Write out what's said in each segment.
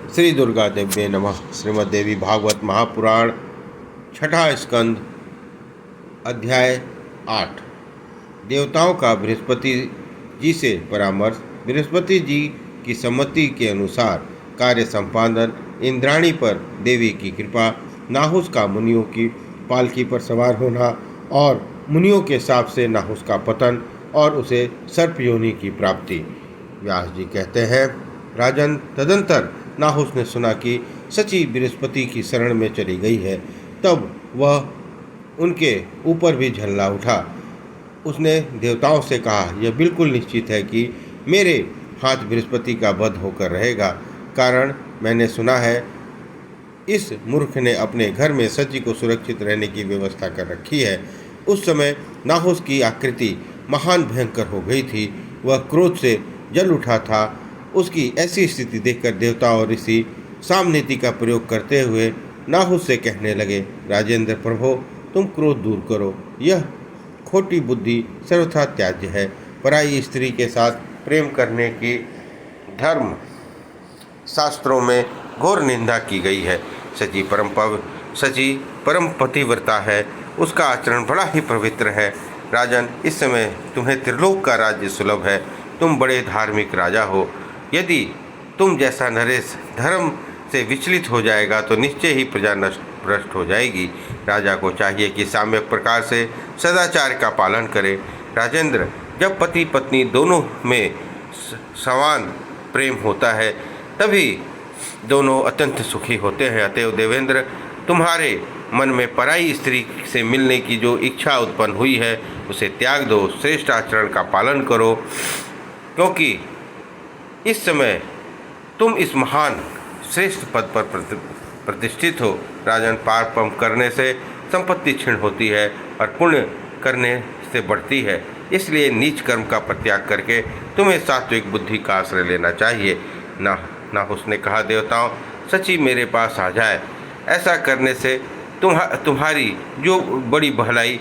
श्री दुर्गा देव्ये नमः। श्रीमद् देवी भागवत महापुराण छठा स्कंद अध्याय 8। देवताओं का बृहस्पति जी से परामर्श। बृहस्पति जी की सम्मति के अनुसार कार्य संपादन। इंद्राणी पर देवी की कृपा। नाहुस का मुनियों की पालकी पर सवार होना और मुनियों के शाप से नाहुस का पतन और उसे सर्प योनि की प्राप्ति। व्यास जी कहते हैं, राजन, तदंतर नाहुस ने सुना कि सची बृहस्पति की शरण में चली गई है, तब वह उनके ऊपर भी झल्ला उठा। उसने देवताओं से कहा, यह बिल्कुल निश्चित है कि मेरे हाथ बृहस्पति का वध होकर रहेगा, कारण मैंने सुना है इस मूर्ख ने अपने घर में सची को सुरक्षित रहने की व्यवस्था कर रखी है। उस समय नाहुस की आकृति महान भयंकर हो गई थी, वह क्रोध से जल उठा था। उसकी ऐसी स्थिति देखकर देवता और ऋषि सामनीति का प्रयोग करते हुए नाहुस से कहने लगे, राजेंद्र प्रभो, तुम क्रोध दूर करो, यह खोटी बुद्धि सर्वथा त्याज्य है। पराई स्त्री के साथ प्रेम करने की धर्म शास्त्रों में घोर निंदा की गई है। सची परम पतिव्रता है, उसका आचरण बड़ा ही पवित्र है। राजन, इस समय तुम्हें त्रिलोक का राज्य सुलभ है, तुम बड़े धार्मिक राजा हो। यदि तुम जैसा नरेश धर्म से विचलित हो जाएगा तो निश्चय ही प्रजा भ्रष्ट हो जाएगी। राजा को चाहिए कि साम्यक प्रकार से सदाचार का पालन करे। राजेंद्र, जब पति पत्नी दोनों में समान प्रेम होता है तभी दोनों अत्यंत सुखी होते हैं। अतएव देवेंद्र, तुम्हारे मन में पराई स्त्री से मिलने की जो इच्छा उत्पन्न हुई है उसे त्याग दो, श्रेष्ठ आचरण का पालन करो, क्योंकि इस समय तुम इस महान श्रेष्ठ पद पर प्रतिष्ठित हो। राजन, पापम करने से संपत्ति क्षीण होती है और पुण्य करने से बढ़ती है, इसलिए नीच कर्म का परित्याग करके तुम्हें सात्विक बुद्धि का आश्रय लेना चाहिए। नाहुस ने कहा, देवताओं, सची मेरे पास आ जाए, ऐसा करने से तुम्हारी जो बड़ी भलाई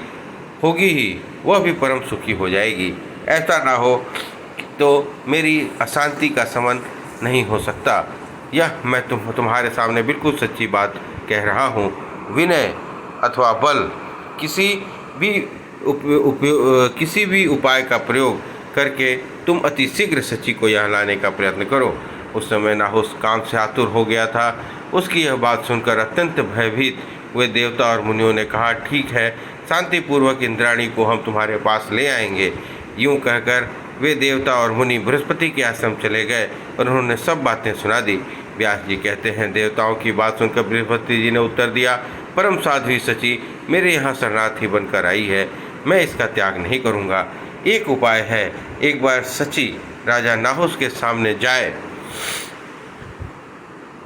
होगी ही वह भी परम सुखी हो जाएगी। ऐसा ना हो तो मेरी अशांति का शमन नहीं हो सकता। यह मैं तुम्हारे सामने बिल्कुल सच्ची बात कह रहा हूँ। विनय अथवा बल किसी भी उपाय का प्रयोग करके तुम अति शीघ्र सची को यहाँ लाने का प्रयत्न करो। उस समय नाहुस काम से आतुर हो गया था। उसकी यह बात सुनकर अत्यंत भयभीत हुए देवता और मुनियों ने कहा, ठीक है, शांतिपूर्वक इंद्राणी को हम तुम्हारे पास ले आएंगे। यूँ कहकर वे देवता और मुनि बृहस्पति के आश्रम चले गए और उन्होंने सब बातें सुना दी। व्यास जी कहते हैं, देवताओं की बात सुनकर बृहस्पति जी ने उत्तर दिया, परम साध्वी सची मेरे यहाँ शरणार्थी बनकर आई है, मैं इसका त्याग नहीं करूँगा। एक उपाय है, एक बार सची राजा नाहुस के सामने जाए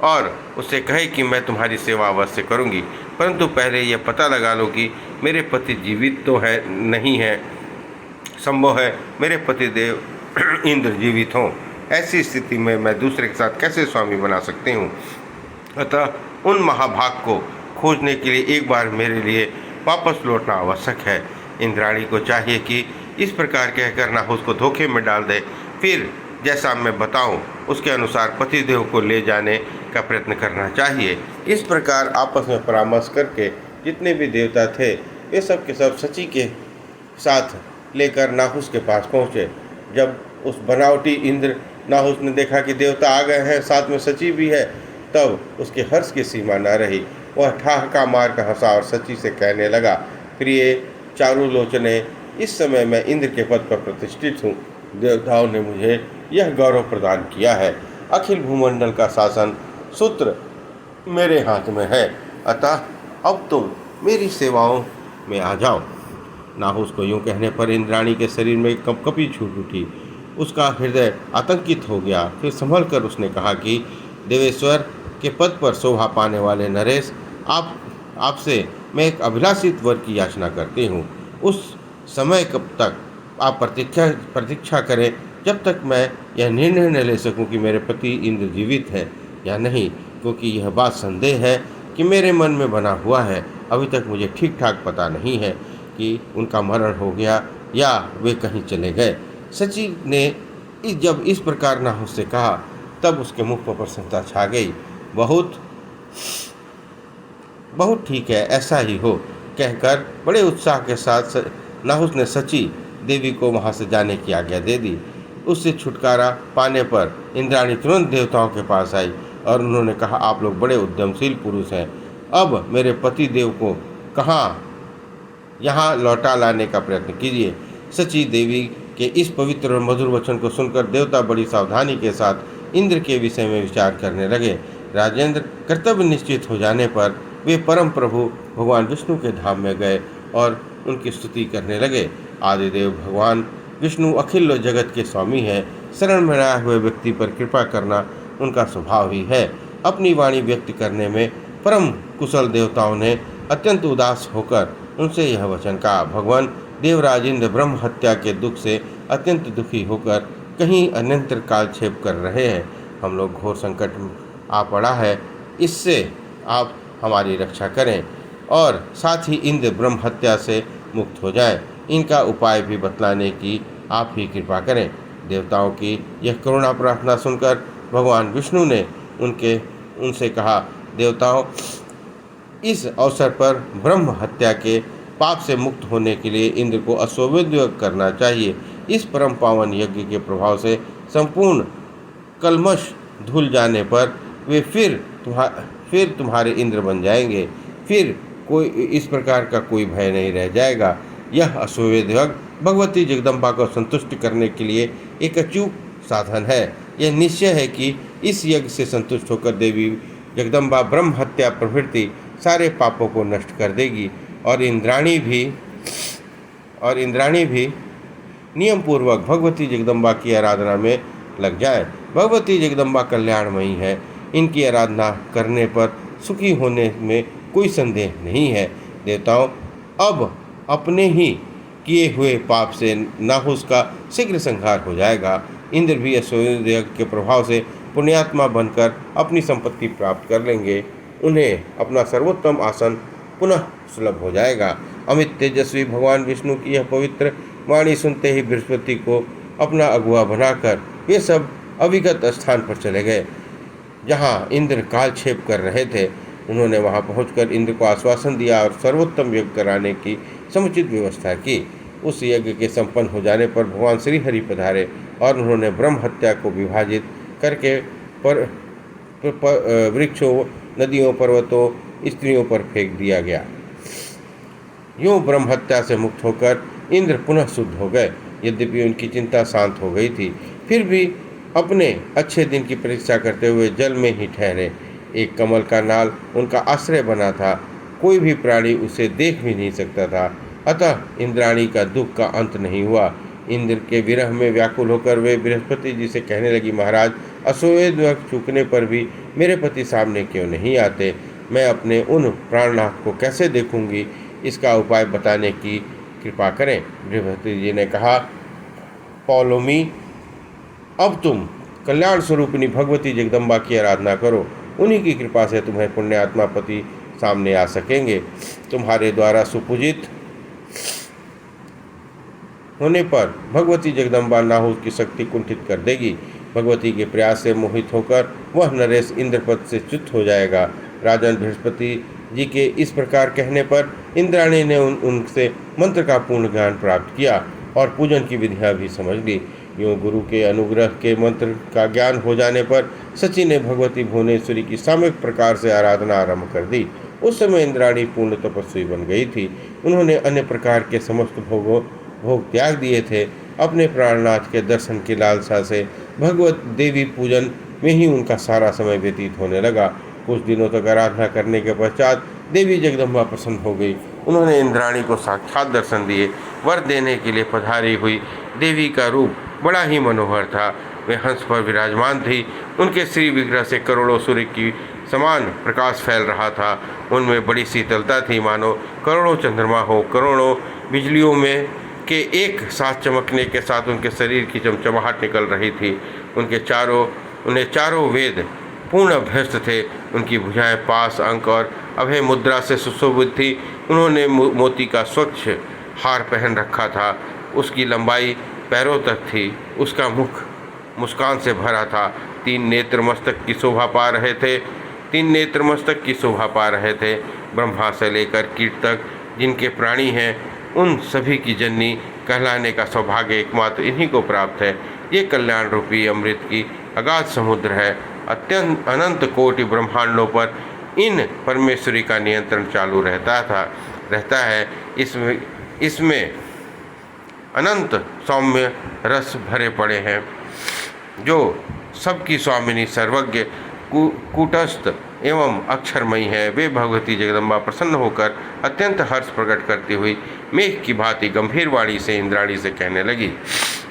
और उससे कहे कि मैं तुम्हारी सेवा अवश्य करूँगी, परंतु पहले यह पता लगा लो कि मेरे पति जीवित तो है नहीं है। संभव है मेरे पति देव इंद्र जीवित हों, ऐसी स्थिति में मैं दूसरे के साथ कैसे स्वामी बना सकती हूँ। अतः उन महाभाग को खोजने के लिए एक बार मेरे लिए वापस लौटना आवश्यक है। इंद्राणी को चाहिए कि इस प्रकार कहकर नाहुस को धोखे में डाल दे, फिर जैसा मैं बताऊं उसके अनुसार पतिदेव को ले जाने का प्रयत्न करना चाहिए। इस प्रकार आपस में परामर्श करके जितने भी देवता थे वे सब के सब सची के साथ लेकर नाहुस के पास पहुँचे। जब उस बनावटी इंद्र नाहुस ने देखा कि देवता आ गए हैं, साथ में सची भी है, तब उसके हर्ष की सीमा न रही। वह ठहाका मार कर हंसा और सची से कहने लगा, प्रिय चारुलोचने, इस समय मैं इंद्र के पद पर प्रतिष्ठित हूँ। देवताओं ने मुझे यह गौरव प्रदान किया है। अखिल भूमंडल का शासन सूत्र मेरे हाथ में है, अतः अब तुम मेरी सेवाओं में आ जाओ। नाहुस को यूँ कहने पर इंद्राणी के शरीर में कंपकपी छूट उठी। उसका हृदय आतंकित हो गया। फिर संभल कर उसने कहा कि देवेश्वर के पद पर शोभा पाने वाले नरेश, आपसे मैं एक अभिलाषित वर की याचना करती हूँ। उस समय कब तक आप प्रतीक्षा करें जब तक मैं यह निर्णय न ले सकूं कि मेरे पति इंद्र जीवित है या नहीं, क्योंकि यह बात संदेह है कि मेरे मन में बना हुआ है। अभी तक मुझे ठीक ठाक पता नहीं है कि उनका मरण हो गया या वे कहीं चले गए। सची ने जब इस प्रकार नाहुस से कहा तब उसके मुख पर प्रसन्नता छा गई। बहुत बहुत ठीक है, ऐसा ही हो, कहकर बड़े उत्साह के साथ नाहुस ने सची देवी को वहां से जाने की आज्ञा दे दी। उससे छुटकारा पाने पर इंद्राणी तुरंत देवताओं के पास आई और उन्होंने कहा, आप लोग बड़े उद्यमशील पुरुष हैं, अब मेरे पति देव को कहाँ यहाँ लौटा लाने का प्रयत्न कीजिए। सची देवी के इस पवित्र और मधुर वचन को सुनकर देवता बड़ी सावधानी के साथ इंद्र के विषय में विचार करने लगे। राजेंद्र कर्तव्य निश्चित हो जाने पर वे परम प्रभु भगवान विष्णु के धाम में गए और उनकी स्तुति करने लगे। आदिदेव भगवान विष्णु अखिल जगत के स्वामी हैं। शरण में आए हुए व्यक्ति पर कृपा करना उनका स्वभाव ही है। अपनी वाणी व्यक्त करने में परम कुशल देवताओं ने अत्यंत उदास होकर उनसे यह वचन कहा। भगवान देवराज इंद्र ब्रह्म हत्या के दुख से अत्यंत दुखी होकर कहीं अन्यंतर कालक्षेप कर रहे हैं। हम लोग घोर संकट में आ पड़ा है, इससे आप हमारी रक्षा करें और साथ ही इंद्र ब्रह्म हत्या से मुक्त हो जाएं। इनका उपाय भी बतलाने की आप ही कृपा करें। देवताओं की यह करुणा प्रार्थना सुनकर भगवान विष्णु ने उनसे कहा, देवताओं, इस अवसर पर ब्रह्म हत्या के पाप से मुक्त होने के लिए इंद्र को अश्वमेध यज्ञ करना चाहिए। इस परम पावन यज्ञ के प्रभाव से संपूर्ण कलमश धुल जाने पर वे फिर तुम्हारे इंद्र बन जाएंगे। फिर कोई इस प्रकार का कोई भय नहीं रह जाएगा। यह अश्वमेध यज्ञ भगवती जगदम्बा को संतुष्ट करने के लिए एक अचूक साधन है। यह निश्चय है कि इस यज्ञ से संतुष्ट होकर देवी जगदम्बा ब्रह्म हत्या प्रभृति सारे पापों को नष्ट कर देगी और इंद्राणी भी नियम पूर्वक भगवती जगदम्बा की आराधना में लग जाए। भगवती जगदम्बा कल्याणमयी है। इनकी आराधना करने पर सुखी होने में कोई संदेह नहीं है। देवताओं, अब अपने ही किए हुए पाप से नाहुस का शीघ्र संहार हो जाएगा। इंद्र भी अश्वमेध यज्ञ के प्रभाव से पुण्यात्मा बनकर अपनी संपत्ति प्राप्त कर लेंगे। उन्हें अपना सर्वोत्तम आसन पुनः सुलभ हो जाएगा। अमित तेजस्वी भगवान विष्णु की यह पवित्र वाणी सुनते ही बृहस्पति को अपना अगुआ बनाकर वे सब अविगत स्थान पर चले गए जहाँ इंद्र कालक्षेप कर रहे थे। उन्होंने वहां पहुंचकर इंद्र को आश्वासन दिया और सर्वोत्तम यज्ञ कराने की समुचित व्यवस्था की। उस यज्ञ के संपन्न हो जाने पर भगवान श्री हरि पधारे और उन्होंने ब्रह्म हत्या को विभाजित करके वृक्षों, नदियों, पर्वतों, स्त्रियों पर फेंक दिया गया। यूं ब्रह्म हत्या से मुक्त होकर इंद्र पुनः शुद्ध हो गए। यद्यपि उनकी चिंता शांत हो गई थी, फिर भी अपने अच्छे दिन की प्रतीक्षा करते हुए जल में ही ठहरे। एक कमल का नाल उनका आश्रय बना था। कोई भी प्राणी उसे देख भी नहीं सकता था। अतः इंद्राणी का दुख का अंत नहीं हुआ। इंद्र के विरह में व्याकुल होकर वे बृहस्पति जी से कहने लगी, महाराज, अश्वमेध यज्ञ चूकने पर भी मेरे पति सामने क्यों नहीं आते? मैं अपने उन प्राणनाथ को कैसे देखूंगी? इसका उपाय बताने की कृपा करें। बृहस्पति जी ने कहा, पौलोमी, अब तुम कल्याण स्वरूपिणी भगवती जगदम्बा की आराधना करो। उन्हीं की कृपा से तुम्हें पुण्यात्मा पति सामने आ सकेंगे। तुम्हारे द्वारा सुपूजित होने पर भगवती जगदम्बा नाहुस की शक्ति कुंठित कर देगी। भगवती के प्रयास से मोहित होकर वह नरेश इंद्रपद से च्युत हो जाएगा। राजन बृहस्पति जी के इस प्रकार कहने पर इंद्राणी ने उनसे मंत्र का पूर्ण ज्ञान प्राप्त किया और पूजन की विधियां भी समझ ली। यूँ गुरु के अनुग्रह के मंत्र का ज्ञान हो जाने पर सची ने भगवती भुवनेश्वरी की सामूहिक प्रकार से आराधना आरंभ कर दी। उस समय इंद्राणी पूर्ण तपस्वी बन गई थी। उन्होंने अन्य प्रकार के समस्त भोग त्याग दिए थे। अपने प्राणनाथ के दर्शन की लालसा से भगवत देवी पूजन में ही उनका सारा समय व्यतीत होने लगा। कुछ दिनों तक आराधना करने के पश्चात देवी जगदम्बा प्रसन्न हो गई। उन्होंने इंद्राणी को साक्षात दर्शन दिए। वर देने के लिए पधारी हुई देवी का रूप बड़ा ही मनोहर था। वे हंस पर विराजमान थी। उनके श्री विग्रह से करोड़ों सूर्य की समान प्रकाश फैल रहा था। उनमें बड़ी शीतलता थी, मानो करोड़ों चंद्रमा हो। करोड़ों बिजलियों में के एक साथ चमकने के साथ उनके शरीर की चमचमाहट निकल रही थी। उन्हें चारों वेद पूर्ण अभ्यस्त थे। उनकी भुजाएं पास, अंक और अभय मुद्रा से सुशोभित थी। उन्होंने मोती का स्वच्छ हार पहन रखा था। उसकी लंबाई पैरों तक थी। उसका मुख मुस्कान से भरा था। 3 नेत्र मस्तक की शोभा पा रहे थे। तीन नेत्र मस्तक की शोभा पा रहे थे। ब्रह्मा से लेकर कीट तक जिनके प्राणी हैं, उन सभी की जननी कहलाने का सौभाग्य एकमात्र इन्हीं को प्राप्त है। ये कल्याण रूपी अमृत की अगाध समुद्र है। अत्यंत अनंत कोटि ब्रह्मांडों पर इन परमेश्वरी का नियंत्रण चालू रहता है। इसमें अनंत सौम्य रस भरे पड़े हैं, जो सबकी स्वामिनी, सर्वज्ञ, कूटस्थ एवं अक्षरमयी है। वे भगवती जगदम्बा प्रसन्न होकर अत्यंत हर्ष प्रकट करती हुई मेघ की भांति गंभीर वाणी से इंद्राणी से कहने लगी।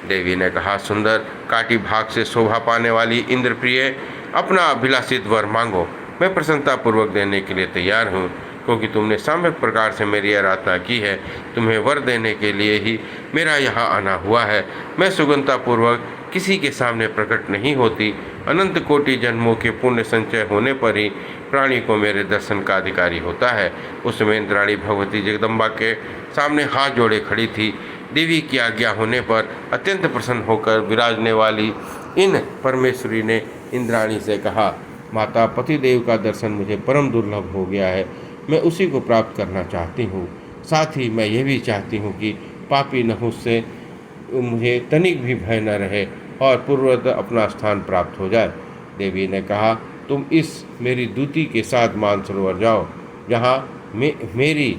देवी ने कहा, सुंदर काटी भाग से शोभा पाने वाली इंद्रप्रिय, अपना अभिलाषित वर मांगो। मैं प्रसन्नतापूर्वक देने के लिए तैयार हूँ, क्योंकि तुमने साम्यक प्रकार से मेरी आराधना की है। तुम्हें वर देने के लिए ही मेरा यहाँ आना हुआ है। मैं सुगमतापूर्वक किसी के सामने प्रकट नहीं होती। अनंत कोटि जन्मों के पुण्य संचय होने पर ही प्राणी को मेरे दर्शन का अधिकारी होता है। उस समय इंद्राणी भगवती जगदम्बा के सामने हाथ जोड़े खड़ी थी। देवी की आज्ञा होने पर अत्यंत प्रसन्न होकर विराजने वाली इन परमेश्वरी ने इंद्राणी से कहा, माता, पतिदेव का दर्शन मुझे परम दुर्लभ हो गया है। मैं उसी को प्राप्त करना चाहती हूँ। साथ ही मैं ये भी चाहती हूँ कि पापी नहुस से मुझे तनिक भी भय न रहे और पूर्ववत अपना स्थान प्राप्त हो जाए। देवी ने कहा, तुम इस मेरी दूती के साथ मानसरोवर जाओ, जहाँ मेरी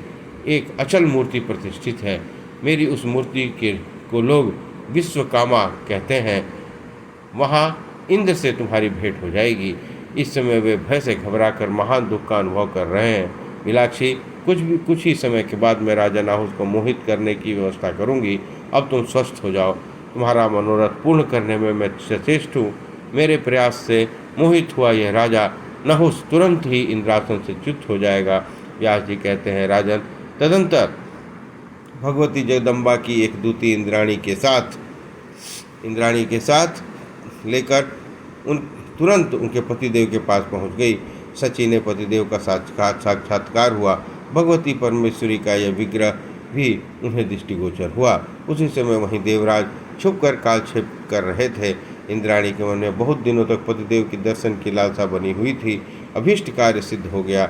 एक अचल मूर्ति प्रतिष्ठित है। मेरी उस मूर्ति को लोग विश्वकामा कहते हैं। वहाँ इंद्र से तुम्हारी भेंट हो जाएगी। इस समय वे भय से घबराकर महान दुख का अनुभव कर रहे हैं। मीनाक्षी, कुछ ही समय के बाद मैं राजा नाहुस को मोहित करने की व्यवस्था करूंगी। अब तुम स्वस्थ हो जाओ। तुम्हारा मनोरथ पूर्ण करने में मैं सचेष्ट हूँ। मेरे प्रयास से मोहित हुआ यह राजा नहुस तुरंत ही इंद्रासन से च्युत हो जाएगा। व्यास जी कहते हैं, राजन, तदंतर भगवती जगदम्बा की एक दूती इंद्राणी के साथ लेकर तुरंत उनके पतिदेव के पास पहुंच गई। सची ने पतिदेव का साक्षात्कार हुआ। भगवती परमेश्वरी का यह विग्रह भी उन्हें दृष्टिगोचर हुआ। उसी समय वहीं देवराज छुपकर कालक्षेप कर रहे थे। इंद्राणी के मन में बहुत दिनों तक पतिदेव के दर्शन की लालसा बनी हुई थी। अभीष्ट कार्य सिद्ध हो गया।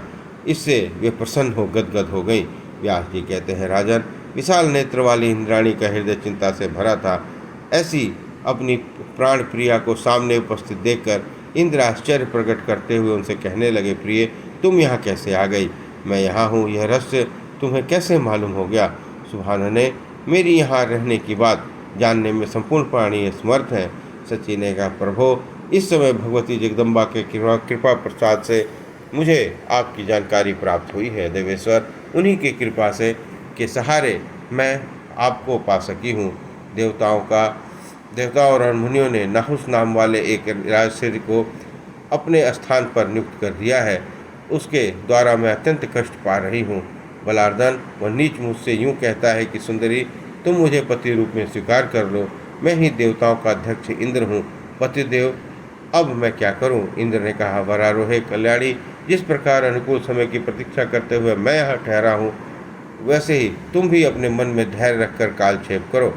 इससे वे प्रसन्न हो गदगद हो गई। व्यास जी कहते हैं, राजन, विशाल नेत्र वाली इंद्राणी का हृदय चिंता से भरा था। ऐसी अपनी प्राण प्रिया को सामने उपस्थित देखकर इंद्र आश्चर्य प्रकट करते हुए उनसे कहने लगे, प्रिय, तुम यहाँ कैसे आ गई? मैं यहाँ हूँ, यह रहस्य तुम्हें कैसे मालूम हो गया? सुभान ने मेरी यहाँ रहने की बात जानने में संपूर्ण प्राणी समर्थ हैं। सची ने कहा, प्रभो, इस समय भगवती जगदम्बा के कृपा प्रसाद से मुझे आपकी जानकारी प्राप्त हुई है। देवेश्वर, उन्हीं की कृपा से के सहारे मैं आपको पा सकी हूँ। देवताओं और मुनियों ने नाहुस नाम वाले एक राजर्षि को अपने स्थान पर नियुक्त कर दिया है। उसके द्वारा मैं अत्यंत कष्ट पा रही हूँ। बलार्दन, वह नीच मुझसे यूँ कहता है कि सुंदरी, तुम मुझे पति रूप में स्वीकार कर लो। मैं ही देवताओं का अध्यक्ष इंद्र हूँ। पतिदेव, अब मैं क्या करूँ? इंद्र ने कहा, वरारोहे कल्याणी, जिस प्रकार अनुकूल समय की प्रतीक्षा करते हुए मैं यहाँ ठहरा हूँ, वैसे ही तुम भी अपने मन में धैर्य रखकर कालक्षेप करो।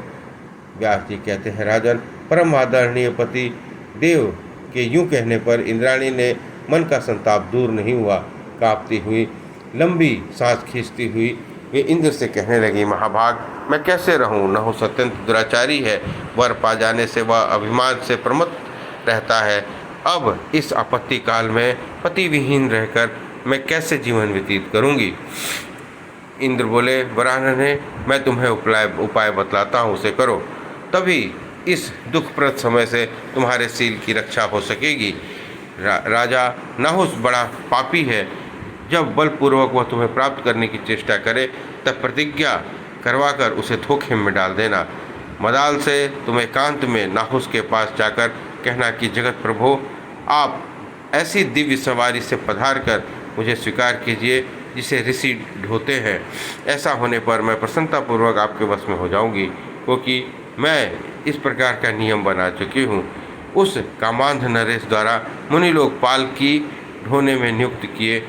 व्यास जी कहते हैं, राजन, परम आदरणीय पति देव के यूं कहने पर इंद्राणी ने मन का संताप दूर नहीं हुआ। कांपती हुई लंबी सांस खींचती हुई वे इंद्र से कहने लगी, महाभाग, मैं कैसे रहूं? नहुस अत्यंत दुराचारी है। वर पा जाने से वह अभिमान से प्रमत्त रहता है। अब इस आपत्ति काल में पति विहीन रहकर मैं कैसे जीवन व्यतीत करूंगी? इंद्र बोले, वरानने, मैं तुम्हें उपाय बतलाता हूँ, उसे करो, तभी इस दुखप्रद समय से तुम्हारे शील की रक्षा हो सकेगी। राजा नाहुस बड़ा पापी है। जब बलपूर्वक वह तुम्हें प्राप्त करने की चेष्टा करे, तब प्रतिज्ञा करवाकर उसे धोखे में डाल देना। मदाल से तुम एकांत में नाहुस के पास जाकर कहना कि जगत प्रभु, आप ऐसी दिव्य सवारी से पधार कर मुझे स्वीकार कीजिए जिसे ऋषि ढोते हैं। ऐसा होने पर मैं प्रसन्नतापूर्वक आपके वश में हो जाऊंगी, क्योंकि मैं इस प्रकार का नियम बना चुकी हूँ। उस कामांध नरेश द्वारा मुनि लोग पालकी ढोने में नियुक्त किए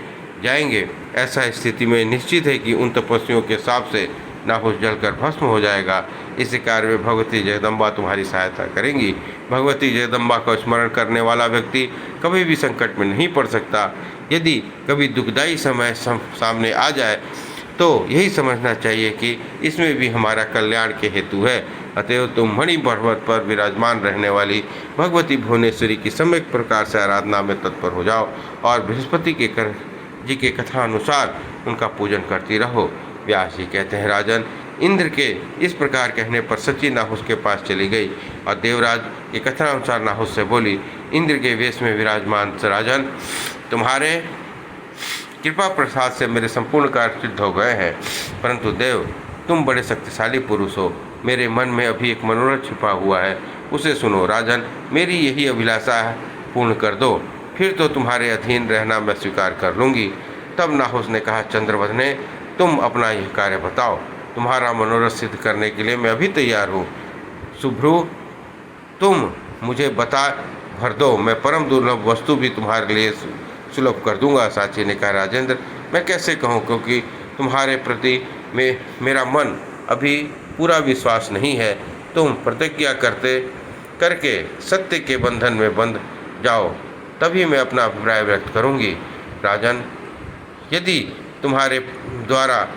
जाएंगे। ऐसा स्थिति में निश्चित है कि उन तपस्वियों के साप से नाहुस जलकर भस्म हो जाएगा। इस कार्य में भगवती जगदम्बा तुम्हारी सहायता करेंगी। भगवती जगदम्बा का स्मरण करने वाला व्यक्ति कभी भी संकट में नहीं पड़ सकता। यदि कभी दुखदायी समय सामने आ जाए तो यही समझना चाहिए कि इसमें भी हमारा कल्याण के हेतु है। अतएव तुम मणि पर्वत पर विराजमान रहने वाली भगवती भुवनेश्वरी की सम्यक प्रकार से आराधना में तत्पर हो जाओ और बृहस्पति जी के कथा अनुसार उनका पूजन करती रहो। व्यास जी कहते हैं, राजन, इंद्र के इस प्रकार कहने पर सची नाहुस के पास चली गई और देवराज की कथा अनुसार नाहुस से बोली, इंद्र के वेश में विराजमान राजन, तुम्हारे कृपा प्रसाद से मेरे संपूर्ण कार्य सिद्ध हो गए हैं। परंतु देव, तुम बड़े शक्तिशाली पुरुष हो। मेरे मन में अभी एक मनोरथ छिपा हुआ है, उसे सुनो। राजन, मेरी यही अभिलाषा पूर्ण कर दो, फिर तो तुम्हारे अधीन रहना मैं स्वीकार कर लूँगी। तब नाहुस ने कहा, चंद्रवदने, तुम अपना यह कार्य बताओ। तुम्हारा मनोरथ सिद्ध करने के लिए मैं अभी तैयार हूँ। शुभ्रू, तुम मुझे बता भर दो, मैं परम दुर्लभ वस्तु भी तुम्हारे लिए सुलभ कर दूंगा। साची ने कहा, राजेंद्र, मैं कैसे कहूँ, क्योंकि तुम्हारे प्रति मेरा मन अभी पूरा विश्वास नहीं है। तुम प्रतिज्ञा करके सत्य के बंधन में बंध जाओ, तभी मैं अपना अभिप्राय व्यक्त करूँगी। राजन, यदि तुम्हारे द्वारा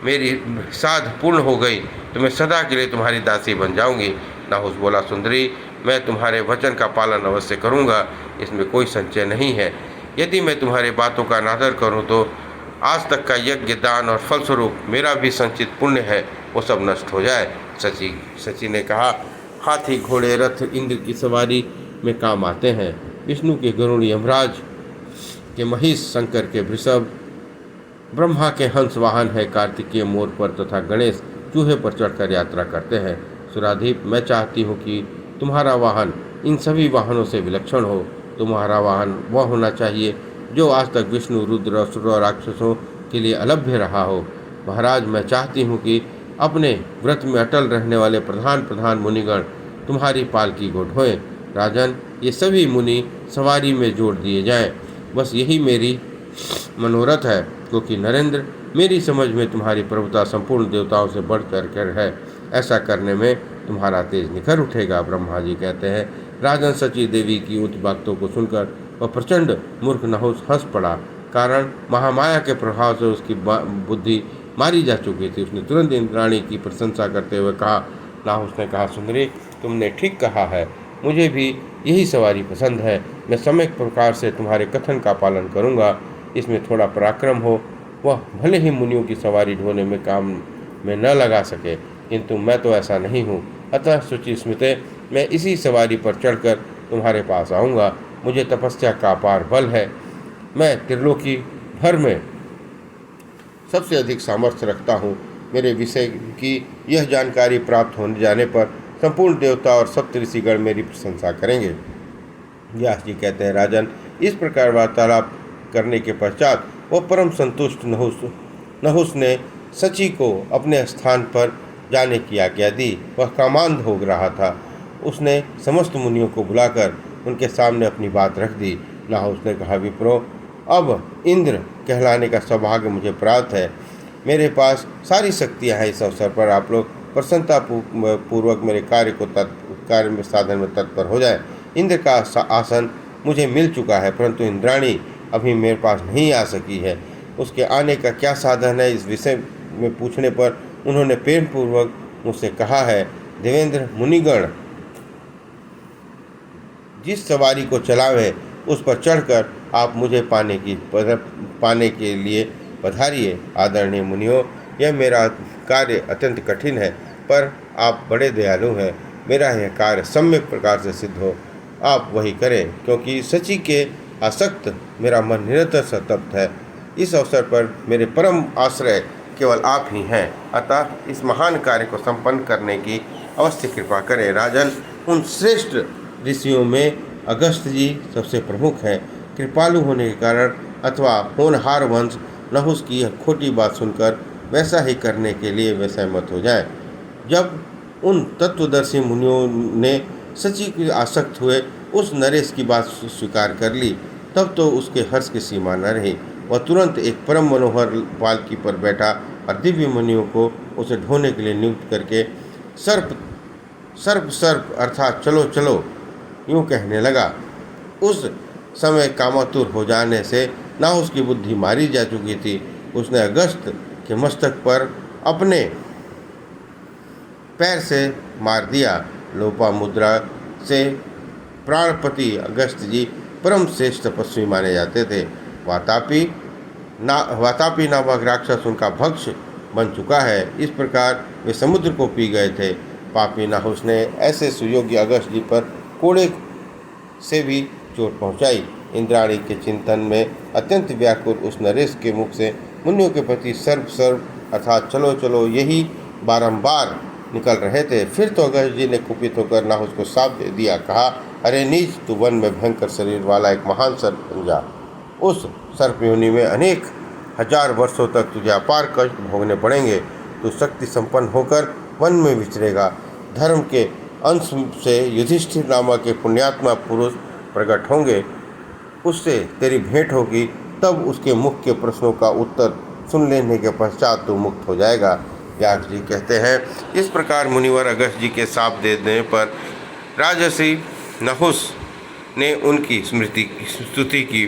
मेरी साध पूर्ण हो गई तो मैं सदा के लिए तुम्हारी दासी बन जाऊंगी। नाहुस बोला, सुंदरी, मैं तुम्हारे वचन का पालन अवश्य करूंगा, इसमें कोई संशय नहीं है। यदि मैं तुम्हारी बातों का अनादर करूं तो आज तक का यज्ञ, दान और फलस्वरूप मेरा भी संचित पुण्य है, वो सब नष्ट हो जाए। सची ने कहा, हाथी, घोड़े, रथ इंद्र की सवारी में काम आते हैं। विष्णु के गरुड़, यमराज के महिष, शंकर के वृषभ, ब्रह्मा के हंस वाहन है, कार्तिकेय मोर पर तथा गणेश चूहे पर चढ़कर यात्रा करते हैं। सुराधीप, मैं चाहती हूँ कि तुम्हारा वाहन इन सभी वाहनों से विलक्षण हो। तुम्हारा वाहन वह होना चाहिए जो आज तक विष्णु, रुद्र, असुर और राक्षसों के लिए अलभ्य रहा हो। महाराज, मैं चाहती हूँ कि अपने व्रत में अटल रहने वाले प्रधान मुनिगण तुम्हारी पालकी को ढोएं। राजन, ये सभी मुनि सवारी में जोड़ दिए जाएं। बस यही मेरी मनोरथ है, क्योंकि नरेंद्र, मेरी समझ में तुम्हारी प्रभुता संपूर्ण देवताओं से बढ़कर कर है। ऐसा करने में तुम्हारा तेज निखर उठेगा। ब्रह्मा जी कहते हैं, राजन, सची देवी की उच्च बातों को सुनकर वह प्रचंड मूर्ख नाहुस हंस पड़ा। कारण महामाया के प्रभाव से उसकी बुद्धि मारी जा चुकी थी। उसने तुरंत इंद्राणी की प्रशंसा करते हुए कहा, नाहुस ने कहा, सुंदरी, तुमने ठीक कहा है, मुझे भी यही सवारी पसंद है। मैं सम्यक प्रकार से तुम्हारे कथन का पालन करूँगा। इसमें थोड़ा पराक्रम हो, वह भले ही मुनियों की सवारी ढोने में काम में न लगा सके, किंतु मैं तो ऐसा नहीं हूँ। अतः शुचि स्मृते, मैं इसी सवारी पर चढ़कर तुम्हारे पास आऊँगा। मुझे तपस्या का अपार बल है। मैं त्रिलोकी भर में सबसे अधिक सामर्थ्य रखता हूँ। मेरे विषय की यह जानकारी प्राप्त होने जाने पर संपूर्ण देवता और सप्तऋषिगण मेरी प्रशंसा करेंगे। व्यास जी कहते हैं, राजन, इस प्रकार वार्तालाप करने के पश्चात वह परम संतुष्ट नहुस ने सची को अपने स्थान पर जाने की आज्ञा दी। वह कामांध हो रहा था। उसने समस्त मुनियों को बुलाकर उनके सामने अपनी बात रख दी। नाहुस ने कहा, विप्रो, अब इंद्र कहलाने का सौभाग्य मुझे प्राप्त है। मेरे पास सारी शक्तियाँ हैं। इस अवसर पर आप लोग प्रसन्नता पूर्वक मेरे कार्य में साधन में तत्पर हो जाए। इंद्र का आसन मुझे मिल चुका है, परंतु इंद्राणी अभी मेरे पास नहीं आ सकी है। उसके आने का क्या साधन है, इस विषय में पूछने पर उन्होंने प्रेम पूर्वक मुझसे कहा है, देवेंद्र मुनिगण जिस सवारी को चलावें उस पर चढ़कर आप मुझे पाने के लिए पधारिए। आदरणीय मुनियों, यह मेरा कार्य अत्यंत कठिन है, पर आप बड़े दयालु हैं। मेरा यह कार्य सम्यक प्रकार से सिद्ध हो, आप वही करें, क्योंकि सची के आसक्त मेरा मन निरंतर संतप्त है। इस अवसर पर मेरे परम आश्रय केवल आप ही हैं। अतः इस महान कार्य को संपन्न करने की अवश्य कृपा करें। राजन, उन श्रेष्ठ ऋषियों में अगस्त्य जी सबसे प्रमुख हैं। कृपालु होने के कारण अथवा होनहार वंश नहुस की यह खोटी बात सुनकर वैसा ही करने के लिए वे सहमत हो जाएं। जब उन तत्वदर्शी मुनियों ने सची की आसक्त हुए उस नरेश की बात स्वीकार कर ली, तब तो उसके हर्ष की सीमा न रही। वह तुरंत एक परम मनोहर पालकी पर बैठा और दिव्य मुनियों को उसे ढोने के लिए नियुक्त करके सर्प सर्प सर्प अर्थात चलो चलो यूँ कहने लगा। उस समय कामातुर हो जाने से नाहुस की बुद्धि मारी जा चुकी थी। उसने अगस्त के मस्तक पर अपने पैर से मार दिया। लोपामुद्रा से प्राणपति अगस्त जी परम श्रेष्ठ तपस्वी माने जाते थे। वातापी नामक राक्षस उनका भक्ष बन चुका है। इस प्रकार वे समुद्र को पी गए थे। पापी नाहुस ने ऐसे सुयोग्य अगस्त जी पर कोड़े से भी चोट पहुंचाई। इंद्राणी के चिंतन में अत्यंत व्याकुल उस नरेश के मुख से मुनियों के प्रति सर्प सर्प अर्थात चलो चलो यही बारंबार निकल रहे थे। फिर तो अगस्त जी ने कुपित होकर नाहुस को शाप दे दिया। कहा, अरे नीच, तू वन में भयंकर शरीर वाला एक महान सर्प बन जा। उस सर्प योनि में अनेक हजार वर्षों तक तुझे अपार कष्ट भोगने पड़ेंगे। तू शक्ति संपन्न होकर वन में विचरेगा। धर्म के अंश से युधिष्ठिर नामक के पुण्यात्मा पुरुष प्रकट होंगे, उससे तेरी भेंट होगी। तब उसके मुख के प्रश्नों का उत्तर सुन लेने के पश्चात तू मुक्त हो जाएगा। व्यास जी कहते हैं, इस प्रकार मुनिवर अगस्त जी के शाप दे देने पर राजर्षि नहुस ने उनकी स्तुति की।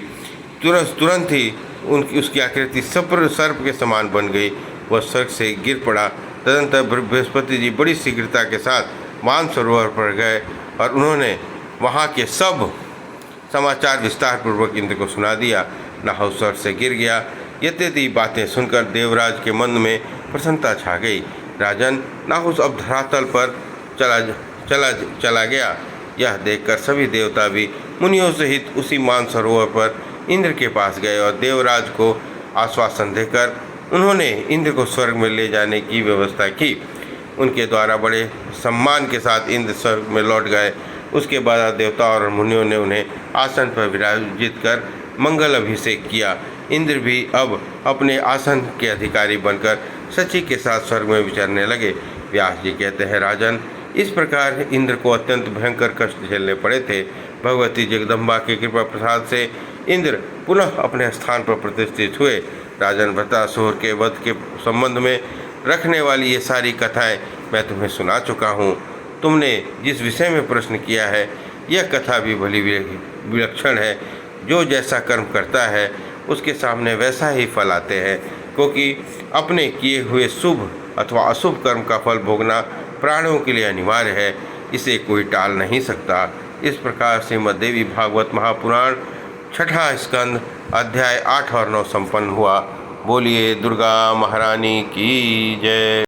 तुरंत ही उसकी आकृति सर्प के समान बन गई। वह स्वर्ग से गिर पड़ा। तदंतर बृहस्पति जी बड़ी शीघ्रता के साथ मानसरोवर पर गए और उन्होंने वहाँ के सब समाचार विस्तार पूर्वक इंद्र को सुना दिया। नाहुस स्वर्ग से गिर गया। यद्यपि बातें सुनकर देवराज के मन में प्रसन्नता छा गई। राजन, नाहुस अब धरातल पर चला गया। यह देखकर सभी देवता भी मुनियों सहित उसी मानसरोवर पर इंद्र के पास गए और देवराज को आश्वासन देकर उन्होंने इंद्र को स्वर्ग में ले जाने की व्यवस्था की। उनके द्वारा बड़े सम्मान के साथ इंद्र स्वर्ग में लौट गए। उसके बाद देवता और मुनियों ने उन्हें आसन पर विराजित कर मंगल अभिषेक किया। इंद्र भी अब अपने आसन के अधिकारी बनकर शची के साथ स्वर्ग में विचरने लगे। व्यास जी कहते हैं, राजन, इस प्रकार इंद्र को अत्यंत भयंकर कष्ट झेलने पड़े थे। भगवती जगदम्बा की कृपा प्रसाद से इंद्र पुनः अपने स्थान पर प्रतिष्ठित हुए। राजन, वृत्रासुर के वध के संबंध में रखने वाली ये सारी कथाएं मैं तुम्हें सुना चुका हूँ। तुमने जिस विषय में प्रश्न किया है, यह कथा भी भली विलक्षण है। जो जैसा कर्म करता है उसके सामने वैसा ही फल आते हैं, क्योंकि अपने किए हुए शुभ अथवा अशुभ कर्म का फल भोगना प्राणियों के लिए अनिवार्य है। इसे कोई टाल नहीं सकता। इस प्रकार श्रीमद्देवी भागवत महापुराण छठा स्कंद अध्याय 8 और 9 संपन्न हुआ। बोलिए दुर्गा महारानी की जय।